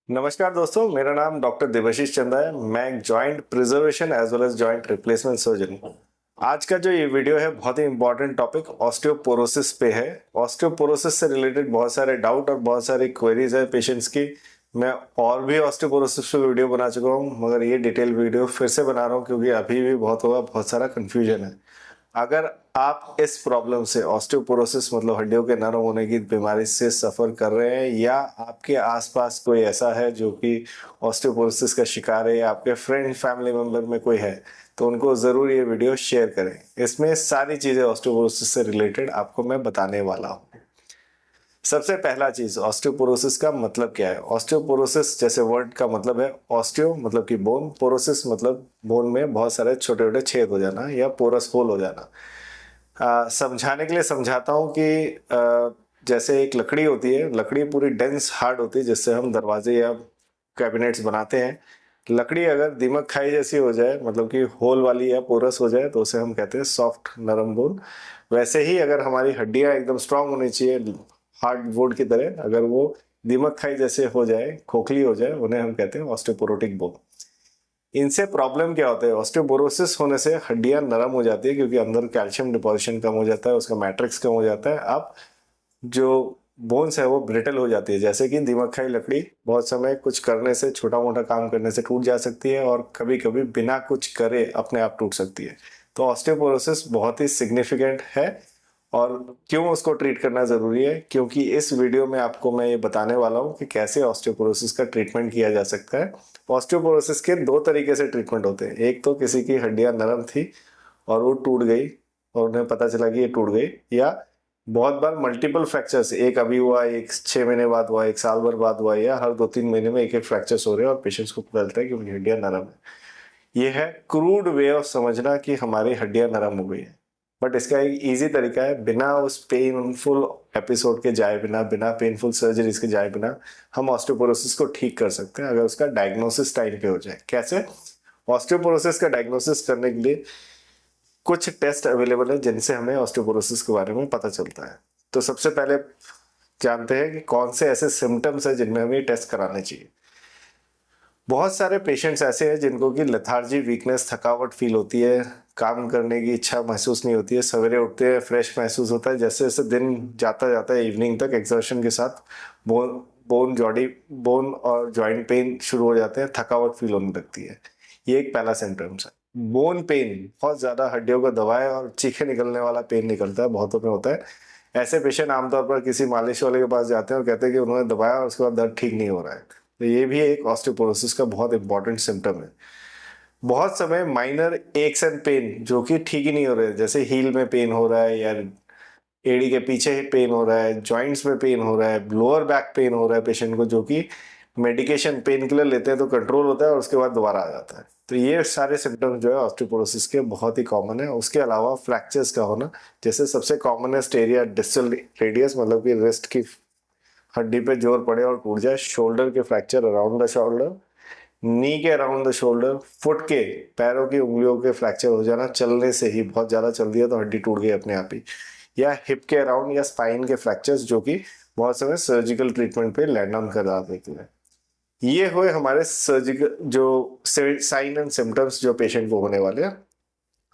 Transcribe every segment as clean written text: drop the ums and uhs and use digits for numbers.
नमस्कार दोस्तों, मेरा नाम डॉक्टर देवाशीष चंदा है। मैं एक joint preservation as well as joint replacement surgeon हूँ। आज का जो ये वीडियो है बहुत ही इंपॉर्टेंट टॉपिक ऑस्टियोपोरोसिस पे है। ऑस्टियोपोरोसिस से रिलेटेड बहुत सारे डाउट और बहुत सारी क्वेरीज है पेशेंट्स की। मैं और भी ऑस्टियोपोरोसिस पे वीडियो बना चुका हूँ, मगर ये डिटेल वीडियो फिर से बना रहा हूँ क्योंकि अभी भी बहुत सारा कन्फ्यूजन है। अगर आप इस प्रॉब्लम से ऑस्टियोपोरोसिस मतलब हड्डियों के नरम होने की बीमारी से सफ़र कर रहे हैं या आपके आसपास कोई ऐसा है जो कि ऑस्टियोपोरोसिस का शिकार है या आपके फ्रेंड फैमिली मेंबर में कोई है, तो उनको ज़रूर ये वीडियो शेयर करें। इसमें सारी चीज़ें ऑस्टियोपोरोसिस से रिलेटेड आपको मैं बताने वाला हूँ। सबसे पहला चीज, ऑस्टियोपोरोसिस का मतलब क्या है। ऑस्टियोपोरोसिस जैसे वर्ड का मतलब है, ऑस्टियो मतलब कि बोन, पोरोसिस मतलब बोन में बहुत सारे छोटे छोटे छेद हो जाना या पोरस होल हो जाना। समझाने के लिए समझाता हूँ कि जैसे एक लकड़ी होती है, लकड़ी पूरी डेंस हार्ड होती है जिससे हम दरवाजे या कैबिनेट्स बनाते हैं। लकड़ी अगर दीमक खाई जैसी हो जाए, मतलब कि होल वाली या पोरस हो जाए, तो उसे हम कहते हैं सॉफ्ट नरम बोन। वैसे ही अगर हमारी हड्डियां एकदम स्ट्रांग होनी चाहिए हार्ड वुड की तरह, अगर वो दीमक खाई जैसे हो जाए, खोखली हो जाए, उन्हें हम कहते हैं ऑस्टियोपोरोटिक बोन। इनसे प्रॉब्लम क्या होता है, ऑस्टियोपोरोसिस होने से हड्डियां नरम हो जाती है क्योंकि अंदर कैल्शियम डिपोजिशन कम हो जाता है, उसका मैट्रिक्स कम हो जाता है। अब जो बोन्स है वो ब्रिटल हो जाती है, जैसे कि दीमक खाई लकड़ी बहुत समय कुछ करने से, छोटा मोटा काम करने से टूट जा सकती है और कभी कभी बिना कुछ करे अपने आप टूट सकती है। तो ऑस्टियोपोरोसिस बहुत ही सिग्निफिकेंट है। और क्यों उसको ट्रीट करना ज़रूरी है, क्योंकि इस वीडियो में आपको मैं ये बताने वाला हूँ कि कैसे ऑस्टियोपोरोसिस का ट्रीटमेंट किया जा सकता है। ऑस्टियोपोरोसिस के दो तरीके से ट्रीटमेंट होते हैं। एक तो किसी की हड्डियां नरम थी और वो टूट गई और उन्हें पता चला कि ये टूट गई, या बहुत बार मल्टीपल फ्रैक्चर्स, एक अभी हुआ, एक 6 महीने बाद हुआ, एक साल भर बाद हुआ, या हर 2-3 महीने में एक एक फ्रैक्चर्स हो रहे हैं और पेशेंट्स को पता चलता है कि उनकी हड्डियां नरम है। ये है क्रूड वे ऑफ समझना कि हमारी हड्डियां नरम हो गई है। बट इसका एक इजी तरीका है, बिना उस पेनफुल एपिसोड के जाए बिना, बिना पेनफुल सर्जरीज के जाए बिना, हम ऑस्टियोपोरोसिस को ठीक कर सकते हैं अगर उसका डायग्नोसिस टाइम पे हो जाए। कैसे? ऑस्टियोपोरोसिस का डायग्नोसिस करने के लिए कुछ टेस्ट अवेलेबल है जिनसे हमें ऑस्टियोपोरोसिस के बारे में पता चलता है। तो सबसे पहले जानते हैं कि कौन से ऐसे सिम्टम्स हैं जिनमें हमें टेस्ट कराने चाहिए। बहुत सारे पेशेंट्स ऐसे हैं जिनको कि लेथार्जी, वीकनेस, थकावट फील होती है, काम करने की इच्छा महसूस नहीं होती है, सवेरे उठते हैं फ्रेश महसूस होता है, जैसे जैसे दिन जाता जाता है इवनिंग तक एक्सर्शन के साथ बोन और जॉइंट पेन शुरू हो जाते हैं, थकावट फील होने लगती है। ये एक पहला सिम्टम्स है। बोन पेन बहुत ज़्यादा हड्डियों को दबाए और चीखे निकलने वाला पेन निकलता है, बहुतों में होता है। ऐसे पेशेंट आमतौर पर किसी मालिश वाले के पास जाते हैं और कहते हैं कि उन्होंने दबाया और उसके बाद दर्द ठीक नहीं हो रहा है। तो ये भी एक ऑस्टियोपोरोसिस का बहुत इंपॉर्टेंट सिम्टम है। बहुत समय माइनर एक्स एंड पेन जो कि ठीक ही नहीं हो रहे, जैसे हील में पेन हो रहा है या एड़ी के पीछे ही पेन हो रहा है, जॉइंट्स में पेन हो रहा है, लोअर बैक पेन हो रहा है पेशेंट को, जो कि मेडिकेशन पेन किलर लेते हैं तो कंट्रोल होता है और उसके बाद दोबारा आ जाता है। तो ये सारे सिम्टम्स जो है ऑस्टियोपोरोसिस के बहुत ही कॉमन है। उसके अलावा फ्रैक्चर्स का होना, जैसे सबसे कॉमनेस्ट एरिया डिस्टल रेडियस, मतलब कि रिस्ट की हड्डी पे जोर पड़े और टूट जाए, शोल्डर के फ्रैक्चर अराउंड द शोल्डर, नी के अराउंड द शोल्डर, फुट के, पैरों की उंगलियों के फ्रैक्चर हो जाना, चलने से ही बहुत ज़्यादा चल दिया तो हड्डी टूट गई अपने आप ही, या हिप के अराउंड या स्पाइन के फ्रैक्चर्स जो कि बहुत समय सर्जिकल ट्रीटमेंट पे लैंड डाउन कर देते हैं। ये हुए हमारे सर्जिकल जो साइन एंड सिम्टम्स जो पेशेंट को होने वाले हैं।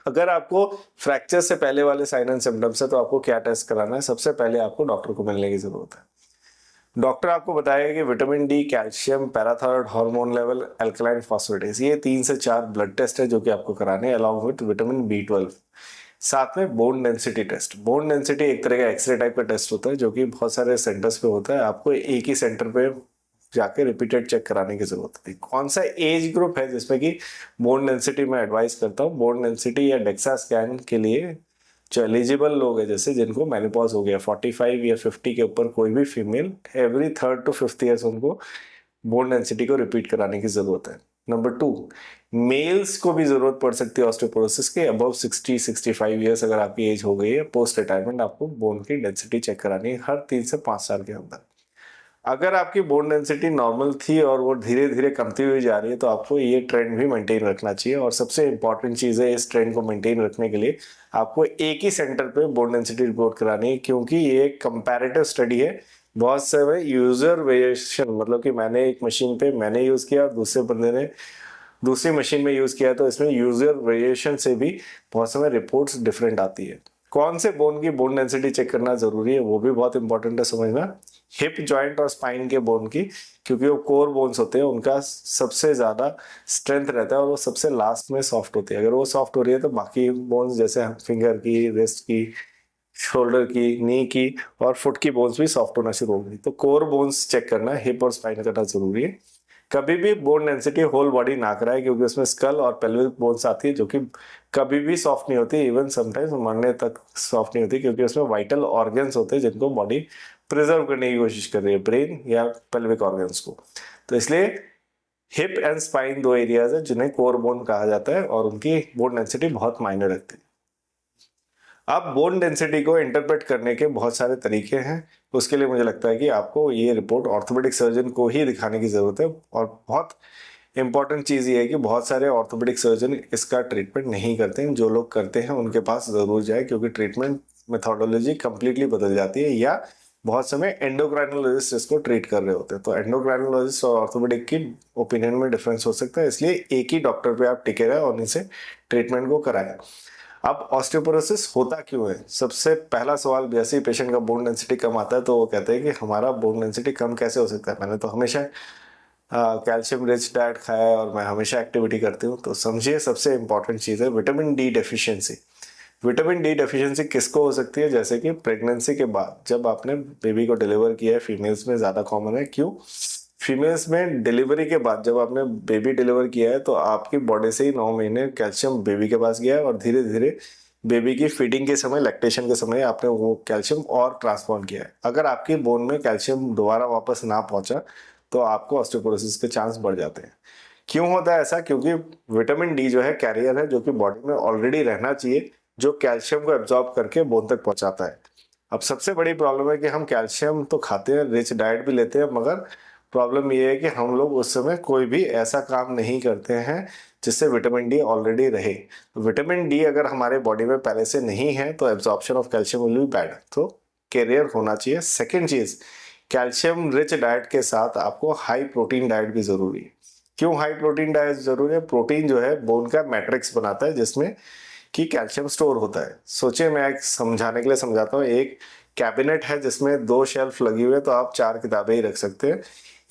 अगर आपको फ्रैक्चर से पहले वाले साइन एंड सिम्टम्स है तो आपको क्या टेस्ट कराना है? सबसे पहले आपको डॉक्टर को मिलने की जरूरत है। डॉक्टर आपको बताएगा कि vitamin D, calcium, parathyroid hormone level, alkaline phosphatase, ये 3 से 4 ब्लड टेस्ट है जो कि आपको कराने हैं, अलॉन्ग विद विटामिन B12। साथ में bone density test. Bone density एक तरह का एक्सरे टाइप का टेस्ट होता है जो कि बहुत सारे सेंटर्स पे होता है। आपको एक ही सेंटर पे जाके रिपीटेड चेक कराने की जरूरत है। कौन सा एज ग्रुप है जिसमें कि बोन डेंसिटी मैं एडवाइस करता हूँ? बोन डेंसिटी या डेक्सा स्कैन के लिए जो एलिजिबल लोग हैं, जैसे जिनको मेनोपॉज हो गया, 45 या 50 के ऊपर कोई भी female, every 3rd to 5th years उनको बोन डेंसिटी को रिपीट कराने की जरूरत है। नंबर 2, मेल्स को भी जरूरत पड़ सकती है ऑस्टियोपोरोसिस के अबव 60-65 ईयर्स, अगर आपकी एज हो गई है पोस्ट रिटायरमेंट, आपको बोन की डेंसिटी चेक करानी है हर 3 से 5 साल के अंदर। अगर आपकी बोन डेंसिटी नॉर्मल थी और वो धीरे धीरे कमती हुई जा रही है तो आपको ये ट्रेंड भी मेंटेन रखना चाहिए। और सबसे इंपॉर्टेंट चीज़ है, इस ट्रेंड को मेंटेन रखने के लिए आपको एक ही सेंटर पे बोन डेंसिटी रिपोर्ट करानी है, क्योंकि ये एक कंपैरेटिव स्टडी है। बहुत से यूजर वेरिएशन, मतलब कि मैंने एक मशीन पे मैंने यूज किया, दूसरे बंदे ने दूसरी मशीन में यूज किया, तो इसमें यूजर वेरिएशन से भी बहुत समय रिपोर्ट्स डिफरेंट आती है। कौन से बोन की बोन डेंसिटी चेक करना जरूरी है वो भी बहुत इंपॉर्टेंट है समझना। हिप जॉइंट और स्पाइन के बोन की, क्योंकि वो कोर बोन्स होते हैं, उनका सबसे ज्यादा स्ट्रेंथ रहता है और वो सबसे लास्ट में सॉफ्ट होती है। अगर वो सॉफ्ट हो रही है तो बाकी बोन्स जैसे फिंगर की, रिस्ट की, शोल्डर की, नी की और फुट की बोन्स भी सॉफ्ट होना शुरू हो गई। तो कोर बोन्स चेक करना, हिप और स्पाइन करना जरूरी है। कभी भी बोन डेंसिटी होल बॉडी ना कराए, क्योंकि उसमें स्कल और पेल्विक बोन्स आती है जो कि कभी भी सॉफ्ट नहीं होती, इवन समटाइम्स मरने तक सॉफ्ट नहीं होती, क्योंकि उसमें वाइटल ऑर्गन्स होते हैं जिनको बॉडी प्रिजर्व करने की कोशिश कर रही है, ब्रेन या पेल्विक ऑर्गन्स को। तो इसलिए हिप एंड स्पाइन दो एरियाज है जिन्हें कोर बोन कहा जाता है और उनकी बोन डेंसिटी बहुत मायने रखती है। अब बोन डेंसिटी को इंटरप्रेट करने के बहुत सारे तरीके हैं। उसके लिए मुझे लगता है कि आपको ये रिपोर्ट ऑर्थोपेडिक सर्जन को ही दिखाने की जरूरत है। और बहुत इंपॉर्टेंट चीज़ ये है कि बहुत सारे ऑर्थोपेडिक सर्जन इसका ट्रीटमेंट नहीं करते हैं। जो लोग करते हैं उनके पास ज़रूर जाए, क्योंकि ट्रीटमेंट मेथोडोलॉजी कंप्लीटली बदल जाती है, या बहुत समय एंडोक्राइनोलॉजिस्ट इसको ट्रीट कर रहे होते हैं। तो एंडोक्राइनोलॉजिस्ट और ऑर्थोपेडिक की ओपिनियन में डिफरेंस हो सकता है, इसलिए एक ही डॉक्टर पे आप टिके रहे और उन्हीं से ट्रीटमेंट को कराएं। अब ऑस्टियोपोरोसिस होता क्यों है? सबसे पहला सवाल, जैसे ही पेशेंट का बोन डेंसिटी कम आता है तो वो कहते हैं कि हमारा बोन डेंसिटी कम कैसे हो सकता है, मैंने तो हमेशा कैल्शियम रिच डाइट खाया है और मैं हमेशा एक्टिविटी करती हूँ। तो समझिए, सबसे इंपॉर्टेंट चीज़ है vitamin D deficiency. Vitamin D deficiency किसको हो सकती है? जैसे कि प्रेगनेंसी के बाद, जब आपने बेबी को डिलीवर किया है, फीमेल्स में ज़्यादा कॉमन है। क्यों? फीमेल्स में डिलीवरी के बाद जब आपने बेबी डिलीवर किया है तो आपकी बॉडी से ही 9 महीने कैल्शियम बेबी के पास गया है, और धीरे धीरे बेबी की फीडिंग के समय, लैक्टेशन के समय आपने वो कैल्शियम और ट्रांसफॉर्म किया है। अगर आपकी बोन में कैल्शियम दोबारा वापस ना पहुंचा तो आपको ऑस्टियोपोरोसिस के चांस बढ़ जाते हैं। क्यों होता है ऐसा? क्योंकि विटामिन डी जो है कैरियर है, जो कि बॉडी में ऑलरेडी रहना चाहिए, जो कैल्शियम को एब्जॉर्ब करके बोन तक पहुंचाता है। अब सबसे बड़ी प्रॉब्लम है कि हम कैल्शियम तो खाते हैं, रिच डाइट भी लेते हैं, मगर प्रॉब्लम ये है कि हम लोग उस समय कोई भी ऐसा काम नहीं करते हैं जिससे विटामिन डी ऑलरेडी रहे। विटामिन डी अगर हमारे बॉडी में पहले से नहीं है तो absorption of calcium will be bad, तो कैरियर होना चाहिए। सेकेंड चीज, कैल्शियम रिच डाइट के साथ आपको हाई प्रोटीन डाइट भी जरूरी है। क्यों हाई प्रोटीन डाइट जरूरी है? प्रोटीन जो है बोन का मैट्रिक्स बनाता है जिसमें कि कैल्शियम स्टोर होता है। सोचिए, मैं एक समझाने के लिए समझाता हूँ। एक कैबिनेट है जिसमें 2 शेल्फ लगी हुई है तो आप 4 किताबें ही रख सकते हैं।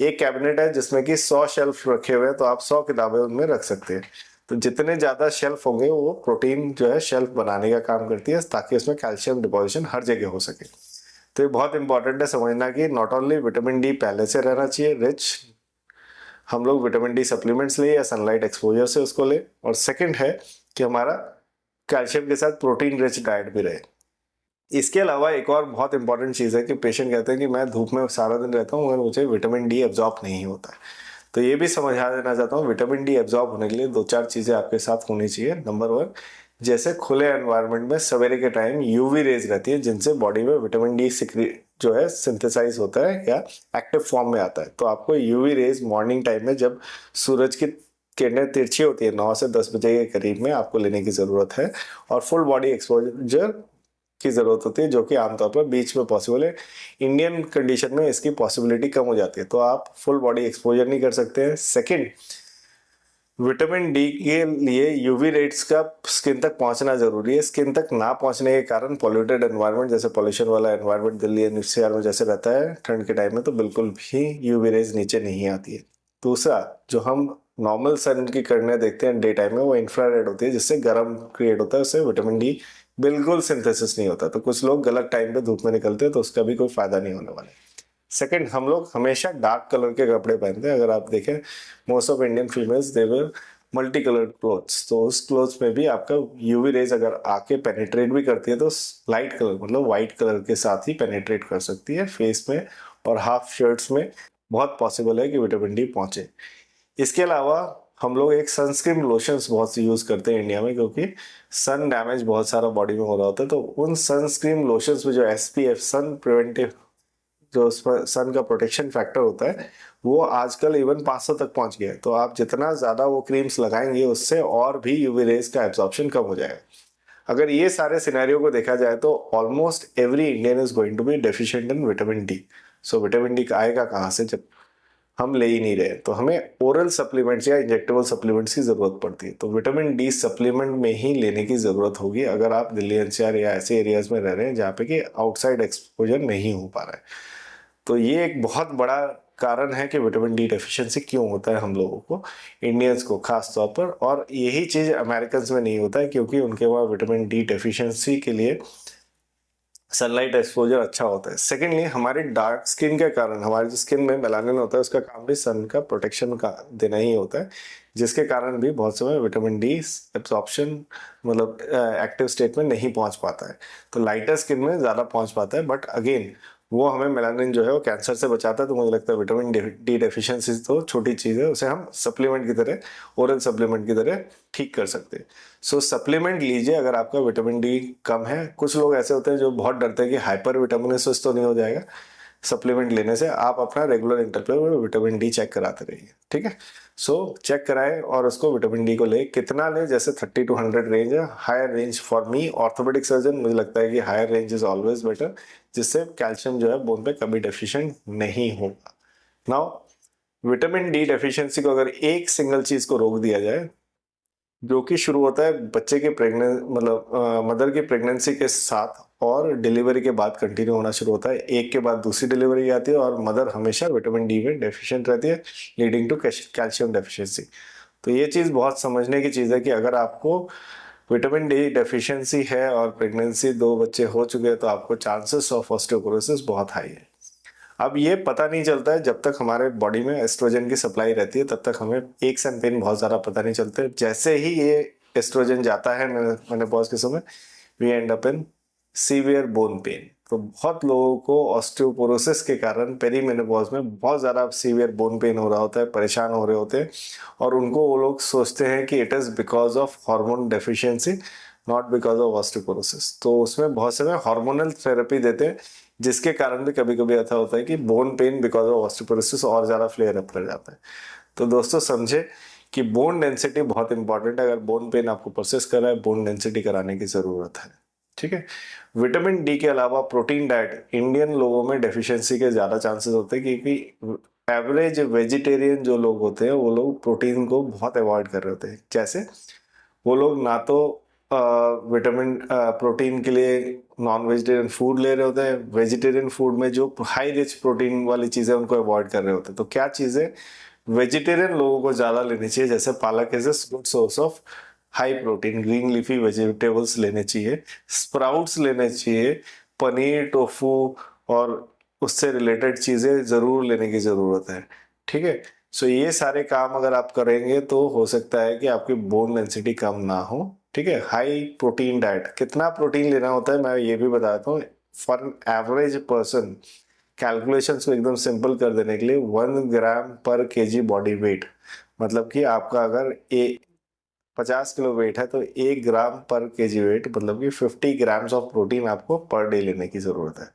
एक कैबिनेट है जिसमें कि 100 शेल्फ रखे हुए हैं तो आप 100 किताबें उनमें रख सकते हैं। तो जितने ज्यादा शेल्फ होंगे वो प्रोटीन जो है शेल्फ बनाने का काम करती है, ताकि उसमें कैल्शियम डिपोजिशन हर जगह हो सके। तो ये बहुत इंपॉर्टेंट है समझना कि नॉट ओनली विटामिन डी पहले से रहना चाहिए रिच, हम लोग विटामिन डी सप्लीमेंट्स ले या सनलाइट एक्सपोजर से उसको ले, और सेकंड है कि हमारा कैल्शियम के साथ प्रोटीन रिच डाइट भी रहे। इसके अलावा एक और बहुत इंपॉर्टेंट चीज़ है कि पेशेंट कहते हैं कि मैं धूप में सारा दिन रहता हूँ मगर मुझे विटामिन डी एब्जॉर्ब नहीं होता है। तो ये भी समझा देना चाहता हूँ, विटामिन डी एब्जॉर्ब होने के लिए 2-4 चीज़ें आपके साथ होनी चाहिए। नंबर 1, जैसे खुले एनवायरनमेंट में सवेरे के टाइम यूवी रेज रहती है जिनसे बॉडी में विटामिन डी जो है सिंथेसाइज होता है या एक्टिव फॉर्म में आता है। तो आपको यूवी रेज मॉर्निंग टाइम में, जब सूरज की किरणें तिरछी होती है, 9 से 10 बजे के करीब में आपको लेने की ज़रूरत है। और फुल बॉडी एक्सपोजर की ज़रूरत होती है, जो कि आमतौर पर बीच में पॉसिबल है। इंडियन कंडीशन में इसकी पॉसिबिलिटी कम हो जाती है, तो आप फुल बॉडी एक्सपोजर नहीं कर सकते हैं। सेकेंड, विटामिन डी के लिए यूवी रेट्स का स्किन तक पहुंचना जरूरी है। स्किन तक ना पहुंचने के कारण पॉल्यूटेड एनवायरनमेंट, जैसे पॉल्यूशन वाला एनवायरनमेंट दिल्ली एनसीआर में जैसे रहता है ठंड के टाइम में, तो बिल्कुल भी यूवी रेज नीचे नहीं आती है। दूसरा, जो हम नॉर्मल सन की किरणें देखते हैं डे टाइम में, वो इंफ्रारेड होती है जिससे गर्म क्रिएट होता है, उससे विटामिन डी बिल्कुल सिंथेसिस नहीं होता। तो कुछ लोग गलत टाइम पे धूप में निकलते हैं तो उसका भी कोई फायदा नहीं होने वाला है। सेकंड, हम लोग हमेशा डार्क कलर के कपड़े पहनते हैं। अगर आप देखें, most of Indian females they wear multi coloured clothes, तो उस क्लोथ्स में भी आपका यूवी रेज अगर आके पेनिट्रेट भी करती है तो लाइट कलर मतलब वाइट कलर के साथ ही पेनिट्रेट कर सकती है फेस में, और हाफ शर्ट्स में बहुत पॉसिबल है कि विटामिन डी पहुंचे। इसके अलावा हम लोग एक सनस्क्रीन लोशंस बहुत यूज करते हैं इंडिया में, क्योंकि सन डैमेज बहुत सारा बॉडी में हो रहा होता है। तो उन सनस्क्रीन लोशंस में जो एसपीएफ सन प्रिवेंटिव, जो सन का प्रोटेक्शन फैक्टर होता है, वो आजकल इवन 500 तक पहुंच गया है। तो आप जितना ज़्यादा वो क्रीम्स लगाएंगे उससे और भी यूवी रेज का एब्जॉर्प्शन कम हो जाएगा। अगर ये सारे सिनेरियो को देखा जाए तो almost every Indian is going to be deficient in vitamin D. So vitamin D आएगा कहाँ से जब हम ले ही नहीं रहे? तो हमें ओरल सप्लीमेंट्स या इंजेक्टेबल सप्लीमेंट्स की जरूरत पड़ती है। तो विटामिन डी सप्लीमेंट में ही लेने की जरूरत होगी अगर आप दिल्ली एनसीआर या ऐसे एरियाज में रह रहे हैं जहाँ पे कि आउटसाइड एक्सपोजर नहीं हो पा रहा है। तो ये एक बहुत बड़ा कारण है कि विटामिन डी डेफिशिएंसी क्यों होता है हम लोगों को, इंडियंस को खास तौर पर। और यही चीज़ अमेरिकन में नहीं होता है क्योंकि उनके वहाँ विटामिन डी डेफिशिएंसी के लिए सनलाइट एक्सपोजर अच्छा होता है। सेकेंडली, हमारी डार्क स्किन के कारण हमारी जो स्किन में मेलानिन होता है उसका काम भी सन का प्रोटेक्शन का देना ही होता है, जिसके कारण भी बहुत समय विटामिन डी एब्जॉर्प्शन मतलब एक्टिव स्टेट में नहीं पहुंच पाता है। तो लाइटर स्किन में ज़्यादा पहुंच पाता है, बट अगेन वो हमें मेलानिन जो है वो कैंसर से बचाता है। तो मुझे लगता है विटामिन डी डेफिशिएंसी तो छोटी चीज़ है, उसे हम सप्लीमेंट की तरह, ओरल सप्लीमेंट की तरह ठीक कर सकते हैं। सो सप्लीमेंट लीजिए अगर आपका विटामिन डी कम है। कुछ लोग ऐसे होते हैं जो बहुत डरते हैं कि हाइपर विटामिनोसिस तो नहीं हो जाएगा सप्लीमेंट लेने से। आप अपना रेगुलर इंटरवल में विटामिन डी चेक कराते रहिए, ठीक है। सो चेक कराएं और उसको विटामिन डी को ले, कितना ले, जैसे 30 to 100 रेंज है। Higher range for me orthopaedic surgeon, मुझे लगता है कि higher range is always better, जिससे कैल्शियम जो है बोन पे कभी डेफिशिएंट नहीं होगा। नाउ विटामिन डी डेफिशिएंसी को अगर एक सिंगल चीज को रोक दिया जाए, जो कि शुरू होता है बच्चे के मदर की प्रेगनेंसी के साथ और डिलीवरी के बाद कंटिन्यू होना शुरू होता है। एक के बाद दूसरी डिलीवरी आती है और मदर हमेशा विटामिन डी में डेफिशिएंट रहती है, लीडिंग टू कैल्शियम डेफिशिएंसी। तो ये चीज़ बहुत समझने की चीज़ है कि अगर आपको विटामिन डी डेफिशिएंसी है और प्रेगनेंसी 2 बच्चे हो चुके हैं तो आपको चांसेस ऑफ ऑस्टियोपोरोसिस बहुत हाई है। अब ये पता नहीं चलता है जब तक हमारे बॉडी में एस्ट्रोजन की सप्लाई रहती है, तब तक हमें एक्स एंड पेन बहुत ज़्यादा पता नहीं चलते। जैसे ही ये एस्ट्रोजन जाता है मेनोपॉज के समय, we end up in severe bone pain. तो बहुत लोगों को ऑस्टियोपोरोसिस के कारण पेरीमेनोपॉज में बहुत ज़्यादा सीवियर बोन पेन हो रहा होता है, परेशान हो रहे होते हैं, और उनको वो लोग सोचते हैं कि it is because of hormone deficiency, not because of osteoporosis. तो उसमें बहुत समय हार्मोनल थेरेपी देते हैं, जिसके कारण भी कभी कभी ऐसा होता है कि bone pain because of osteoporosis और ज़्यादा फ्लेयर अप कर जाता है। तो दोस्तों समझे कि बोन डेंसिटी बहुत इंपॉर्टेंट है। अगर बोन पेन आपको परसिस्ट कर रहा है, बोन डेंसिटी कराने की ज़रूरत है, ठीक है। विटामिन डी के अलावा प्रोटीन डाइट इंडियन लोगों में डेफिशिएंसी के ज़्यादा चांसेस होते हैं, क्योंकि एवरेज वेजिटेरियन जो लोग होते हैं वो लोग प्रोटीन को बहुत अवॉइड कर रहे होते हैं। जैसे वो लोग ना तो विटामिन प्रोटीन के लिए नॉन वेजिटेरियन फूड ले रहे होते हैं, वेजिटेरियन फूड में जो हाई रिच प्रोटीन वाली चीज़ें उनको अवॉइड कर रहे होते हैं। तो क्या चीज़ें वेजिटेरियन लोगों को ज़्यादा लेनी चाहिए? जैसे पालक is a good source of high protein, green leafy vegetables लेने चाहिए, स्प्राउट्स लेने चाहिए, पनीर, टोफू और उससे रिलेटेड चीज़ें ज़रूर लेने की ज़रूरत है, ठीक है। सो ये सारे काम अगर आप करेंगे तो हो सकता है कि आपकी बोन डेंसिटी कम ना हो, ठीक है। हाई प्रोटीन डाइट, कितना प्रोटीन लेना होता है मैं ये भी बताता हूँ। For an average person, calculations को एकदम सिंपल कर देने के लिए 1 ग्राम पर केजी बॉडी वेट, मतलब कि आपका अगर 50 किलो वेट है तो 1 ग्राम पर केजी वेट, मतलब कि 50 ग्राम्स ऑफ प्रोटीन आपको पर डे लेने की जरूरत है।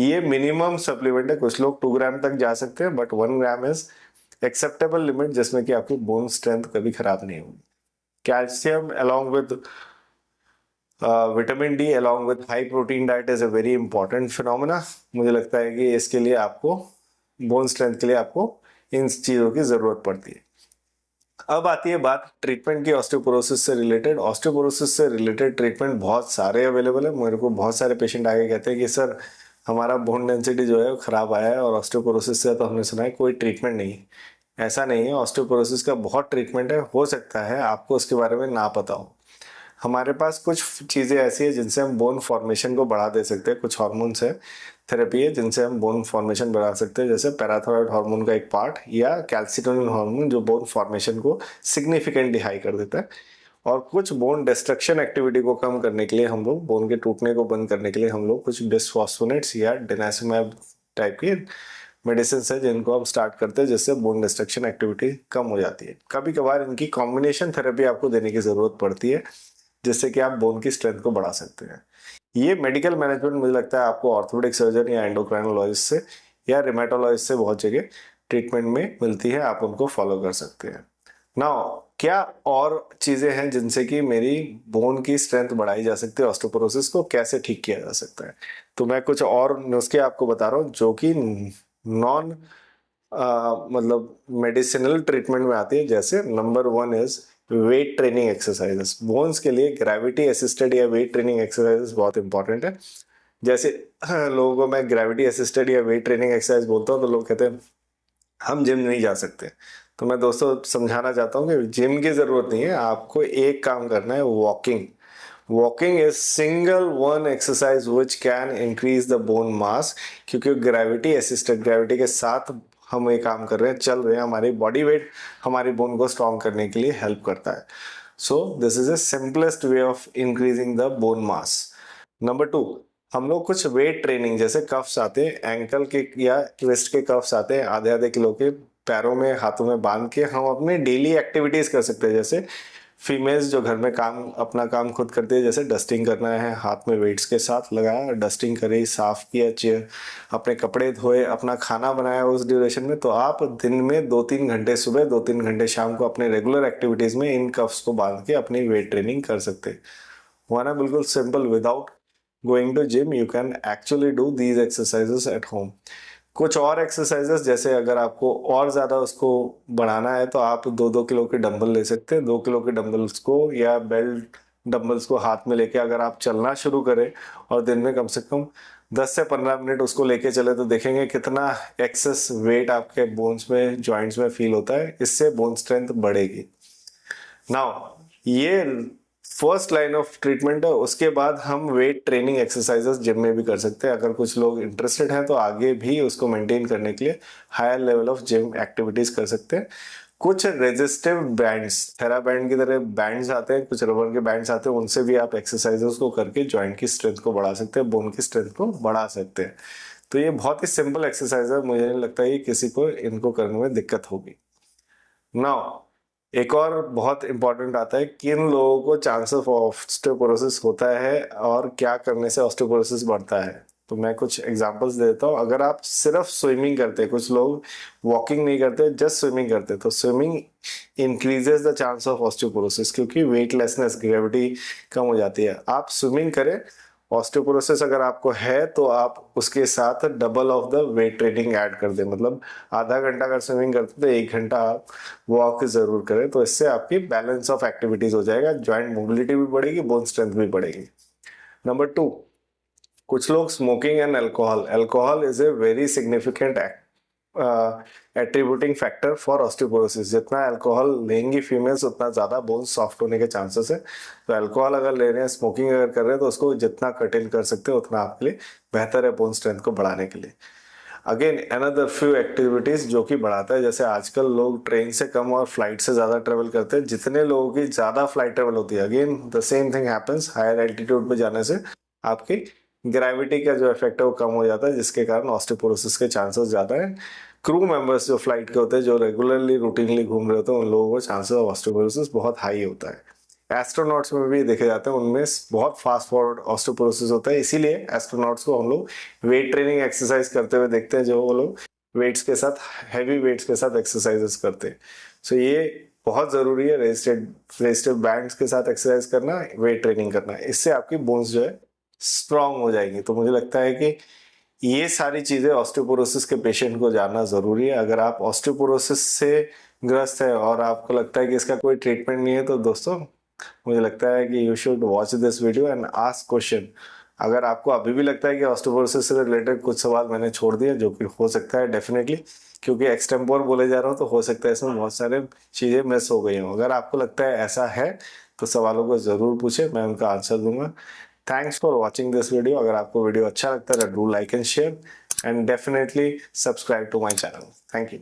ये मिनिमम सप्लीमेंट है। कुछ लोग 2 ग्राम तक जा सकते हैं, but 1 gram is acceptable limit, जिसमें कि आपकी बोन स्ट्रेंथ कभी खराब नहीं होगी। Calcium along with vitamin D along with high protein diet is a very important phenomena. मुझे लगता है कि इसके लिए आपको बोन स्ट्रेंथ के लिए आपको इन चीज़ों की ज़रूरत पड़ती है। अब आती है बात ट्रीटमेंट की ऑस्टियोपोरोसिस से रिलेटेड। ऑस्टियोपोरोसिस से रिलेटेड ट्रीटमेंट बहुत सारे अवेलेबल है। मेरे को बहुत सारे पेशेंट आके कहते हैं कि सर हमारा बोन डेंसिटी जो है वो ख़राब आया है और ऑस्टियोपोरोसिस से तो हमने सुना है कोई ट्रीटमेंट नहीं। ऐसा नहीं है, ऑस्टियोपोरोसिस का बहुत ट्रीटमेंट है। हो सकता है आपको उसके बारे में ना पता हो। हमारे पास कुछ चीज़ें ऐसी है जिनसे हम बोन फॉर्मेशन को बढ़ा दे सकते हैं। कुछ हार्मोन्स है, थेरेपी है जिनसे हम बोन फॉर्मेशन बढ़ा सकते हैं, जैसे पैराथायरॉयड हार्मोन का एक पार्ट या कैल्सिटोनिन हार्मोन जो बोन फॉर्मेशन को सिग्निफिकेंटली हाई कर देता है। और कुछ बोन डिस्ट्रक्शन एक्टिविटी को कम करने के लिए हम लोग, बोन के टूटने को बंद करने के लिए हम लोग कुछ बिस्फॉस्फोनेट्स या डिनासिमैब टाइप की मेडिसिन है जिनको हम स्टार्ट करते हैं, जिससे बोन डिस्ट्रक्शन एक्टिविटी कम हो जाती है। कभी कभार इनकी कॉम्बिनेशन थेरेपी आपको देने की ज़रूरत पड़ती है, जिससे कि आप बोन की स्ट्रेंथ को बढ़ा सकते हैं। ये मेडिकल मैनेजमेंट मुझे लगता है आपको ऑर्थोपेडिक सर्जन या एंडोक्राइनोलॉजिस्ट से या रिमेटोलॉजिस्ट से बहुत जगह ट्रीटमेंट में मिलती है, आप उनको फॉलो कर सकते हैं। नाउ क्या और चीजें हैं जिनसे कि मेरी बोन की स्ट्रेंथ बढ़ाई जा सकती है, ऑस्टियोपोरोसिस को कैसे ठीक किया जा सकता है। तो मैं कुछ और नुस्खे आपको बता रहा हूँ जो कि नॉन मतलब मेडिसिनल ट्रीटमेंट में आती है। जैसे number 1 is weight training exercises. Bones के लिए ग्रेविटी असिस्टेड या वेट ट्रेनिंग एक्सरसाइजेस बहुत इंपॉर्टेंट है। जैसे लोगों को मैं ग्रेविटी असिस्टेड या वेट ट्रेनिंग एक्सरसाइज बोलता हूँ तो लोग कहते हैं हम जिम नहीं जा सकते। तो मैं दोस्तों समझाना चाहता हूँ कि जिम की जरूरत नहीं है, आपको एक काम करना है, walking. Walking is single one exercise which can increase the bone mass, क्योंकि ग्रेविटी असिस्टेड, ग्रेविटी के साथ हम ये काम कर रहे हैं, चल रहे हैं, हमारी बॉडी वेट हमारी बोन को स्ट्रॉन्ग करने के लिए हेल्प करता है। So this is the simplest way of increasing the bone mass. Number 2, हम लोग कुछ वेट ट्रेनिंग, जैसे कफ्स आते हैं एंकल के या रिस्ट के कफ्स आते हैं आधे आधे किलो के, पैरों में हाथों में बांध के हम अपने डेली एक्टिविटीज कर सकते हैं। जैसे फीमेल्स जो घर में काम अपना काम खुद करती है, जैसे डस्टिंग करना है, हाथ में वेट्स के साथ लगाया, डस्टिंग करी, साफ किया चेयर, अपने कपड़े धोए, अपना खाना बनाया उस ड्यूरेशन में, तो आप दिन में 2-3 घंटे सुबह, 2-3 घंटे शाम को अपने रेगुलर एक्टिविटीज में इन कफ्स को बांध के अपनी वेट ट्रेनिंग कर सकते हैं। हुआ ना बिल्कुल simple. Without going to gym you can actually do these exercises at home. कुछ और एक्सरसाइजेस, जैसे अगर आपको और ज़्यादा उसको बढ़ाना है तो आप 2-2 किलो के डंबल ले सकते हैं। 2 किलो के डंबल्स को या बेल्ट डंबल्स को हाथ में लेके अगर आप चलना शुरू करें और दिन में कम से कम 10 से 15 मिनट उसको लेके चले तो देखेंगे कितना एक्सेस वेट आपके बोन्स में, जॉइंट्स में फील होता है। इससे बोन स्ट्रेंथ बढ़ेगी। नाउ ये फर्स्ट लाइन ऑफ ट्रीटमेंट है। उसके बाद हम वेट ट्रेनिंग एक्सरसाइजेस जिम में भी कर सकते हैं। अगर कुछ लोग इंटरेस्टेड हैं तो आगे भी उसको मेंटेन करने के लिए higher level of gym activities कर सकते हैं। कुछ रेजिस्टिव बैंड्स, थेरा बैंड की तरह बैंड्स आते हैं, कुछ रबर के बैंड्स आते हैं, उनसे भी आप एक्सरसाइजेस को करके जॉइंट की स्ट्रेंथ को बढ़ा सकते हैं, बोन की स्ट्रेंथ को बढ़ा सकते हैं। तो ये बहुत ही सिंपल एक्सरसाइज है, मुझे नहीं लगता है किसी को इनको करने में दिक्कत होगी। नाउ एक और बहुत इंपॉर्टेंट आता है, किन लोगों को चांस ऑफ ऑस्टियोपोरोसिस होता है और क्या करने से ऑस्टियोपोरोसिस बढ़ता है। तो मैं कुछ एग्जांपल्स देता हूँ। अगर आप सिर्फ स्विमिंग करते हैं, कुछ लोग वॉकिंग नहीं करते, जस्ट स्विमिंग करते, तो swimming increases the chance of osteoporosis, क्योंकि वेटलेसनेस, ग्रेविटी कम हो जाती है। आप स्विमिंग करें, ऑस्टियोपोरोसिस अगर आपको है तो आप उसके साथ double of the weight training add कर दें। मतलब आधा घंटा अगर स्विमिंग करते तो 1 घंटा आप वॉक जरूर करें। तो इससे आपकी बैलेंस ऑफ एक्टिविटीज हो जाएगा, जॉइंट मोबिलिटी भी बढ़ेगी, बोन स्ट्रेंथ भी बढ़ेगी। नंबर 2, कुछ लोग smoking and alcohol. Alcohol is a very significant attributing factor for osteoporosis. जितना अल्कोहल लेंगी फीमेल्स उतना ज़्यादा बोन सॉफ्ट होने के चांसेस है। तो अल्कोहल अगर ले रहे हैं, स्मोकिंग अगर कर रहे हैं, तो उसको जितना कर्टेल कर सकते हैं उतना आपके लिए बेहतर है बोन स्ट्रेंथ को बढ़ाने के लिए। अगेन अनदर फ्यू एक्टिविटीज जो कि बढ़ाता है, जैसे आजकल लोग ट्रेन से कम और फ्लाइट से ज़्यादा ट्रेवल करते हैं। जितने लोगों की ज़्यादा फ्लाइट ट्रेवल होती है, again the same thing happens, higher altitude पे जाने से आपकी ग्रेविटी का जो इफेक्ट है वो कम हो जाता है, जिसके कारण ऑस्टियोपोरोसिस के चांसेस ज़्यादा है। क्रू मेंबर्स जो फ्लाइट के होते हैं, जो रेगुलरली रूटीनली घूम रहे होते हैं, उन लोगों को चांसेस ऑफ ऑस्टियोपोरोसिस बहुत हाई होता है। एस्ट्रोनॉट्स में भी देखे जाते हैं, उनमें बहुत फास्ट फॉरवर्ड ऑस्टियोपोरोसिस होता है। इसीलिए एस्ट्रोनॉट्स को हम लोग वेट ट्रेनिंग एक्सरसाइज करते हुए देखते हैं, जो वो लोग वेट्स के साथ, हैवी वेट्स के साथ एक्सरसाइजेस करते हैं। सो ये बहुत ज़रूरी है, रेजिस्टिव बैंड्स के साथ एक्सरसाइज करना, वेट ट्रेनिंग करना। इससे आपकी बोन्स जो है स्ट्रांग हो जाएंगी। तो मुझे लगता है कि ये सारी चीज़ें ऑस्टियोपोरोसिस के पेशेंट को जानना ज़रूरी है। अगर आप ऑस्टियोपोरोसिस से ग्रस्त है और आपको लगता है कि इसका कोई ट्रीटमेंट नहीं है, तो दोस्तों मुझे लगता है कि you should watch this video and ask question. अगर आपको अभी भी लगता है कि ऑस्टियोपोरोसिस से रिलेटेड कुछ सवाल मैंने छोड़ दिए, जो कि हो सकता है डेफिनेटली, क्योंकि एक्सटेम्पोर बोले जा रहा हूँ, तो हो सकता है इसमें बहुत सारे चीज़ें मिस हो गई हों। अगर आपको लगता है ऐसा है तो सवालों को ज़रूर पूछें, मैं उनका आंसर दूंगा। Thanks for watching this video. अगर आपको वीडियो अच्छा लगता है तो do like and share and definitely subscribe to my channel. Thank you.